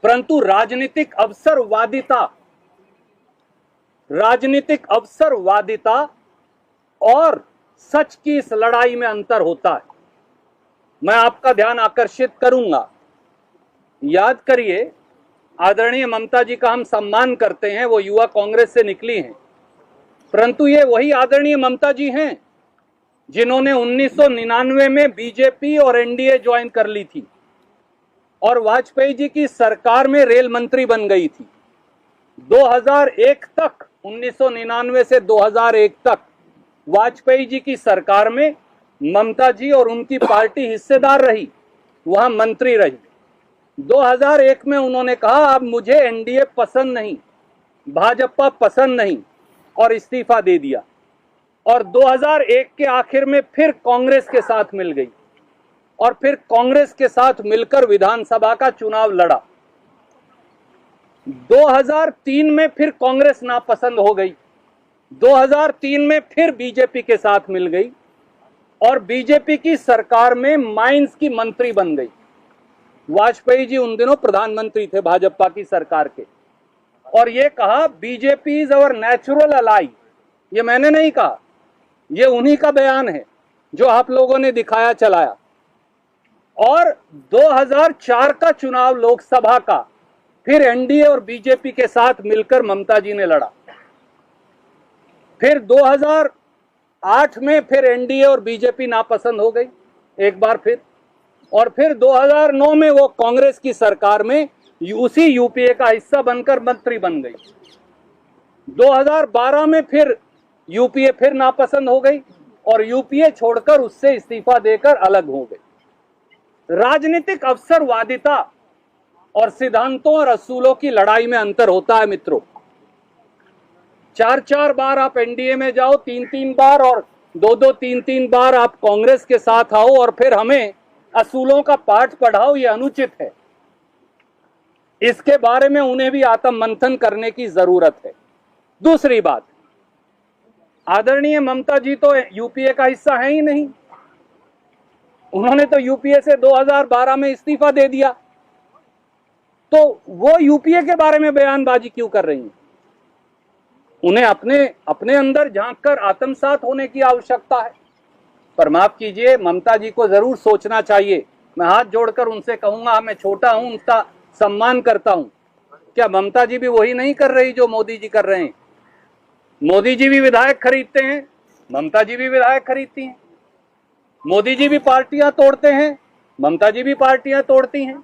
परंतु राजनीतिक अवसरवादिता और सच की इस लड़ाई में अंतर होता है। मैं आपका ध्यान आकर्षित करूंगा। याद करिए, आदरणीय ममता जी का हम सम्मान करते हैं, वो युवा कांग्रेस से निकली हैं, परंतु ये वही आदरणीय ममता जी हैं जिन्होंने 1999 में बीजेपी और एनडीए ज्वाइन कर ली थी और वाजपेयी जी की सरकार में रेल मंत्री बन गई थी। 2001 तक, 1999 से 2001 तक वाजपेयी जी की सरकार में ममता जी और उनकी पार्टी हिस्सेदार रही, वहां मंत्री रही। 2001 में उन्होंने कहा अब मुझे एनडीए पसंद नहीं, भाजपा पसंद नहीं, और इस्तीफा दे दिया। और 2001 के आखिर में फिर कांग्रेस के साथ मिल गई और फिर कांग्रेस के साथ मिलकर विधानसभा का चुनाव लड़ा। 2003 में फिर कांग्रेस नापसंद हो गई, 2003 में फिर बीजेपी के साथ मिल गई और बीजेपी की सरकार में माइंस की मंत्री बन गई। वाजपेयी जी उन दिनों प्रधानमंत्री थे भाजपा की सरकार के, और ये कहा BJP is our natural ally. ये मैंने नहीं कहा, ये उन्हीं का बयान है जो आप लोगों ने दिखाया चलाया। और 2004 का चुनाव लोकसभा का फिर एनडीए और बीजेपी के साथ मिलकर ममता जी ने लड़ा। फिर 2008 में फिर एनडीए और बीजेपी नापसंद हो गई एक बार फिर, और फिर 2009 में वो कांग्रेस की सरकार में उसी यूपीए का हिस्सा बनकर मंत्री बन गई। 2012 में फिर यूपीए फिर नापसंद हो गई और यूपीए छोड़कर उससे इस्तीफा देकर अलग हो गई। राजनीतिक अवसरवादिता और सिद्धांतों और असूलों की लड़ाई में अंतर होता है मित्रों। 4-4 बार आप एनडीए में जाओ, 3-3 बार, और 2-2, 3-3 बार आप कांग्रेस के साथ आओ और फिर हमें असूलों का पाठ पढ़ाओ, ये अनुचित है। इसके बारे में उन्हें भी आत्म मंथन करने की जरूरत है। दूसरी बात, आदरणीय ममता जी तो यूपीए का हिस्सा है ही नहीं, उन्होंने तो यूपीए से 2012 में इस्तीफा दे दिया, तो वो यूपीए के बारे में बयानबाजी क्यों कर रही हैं? उन्हें अपने अंदर झांककर आत्मसात होने की आवश्यकता है। पर माफ कीजिए, ममता जी को जरूर सोचना चाहिए। मैं हाथ जोड़कर उनसे कहूंगा, मैं छोटा हूं, उनका सम्मान करता हूं, क्या ममता जी भी वही नहीं कर रही जो मोदी जी कर रहे हैं? मोदी जी भी विधायक खरीदते हैं, ममता जी भी विधायक खरीदती हैं। मोदी जी भी पार्टियां तोड़ते हैं, ममता जी भी पार्टियां तोड़ती हैं।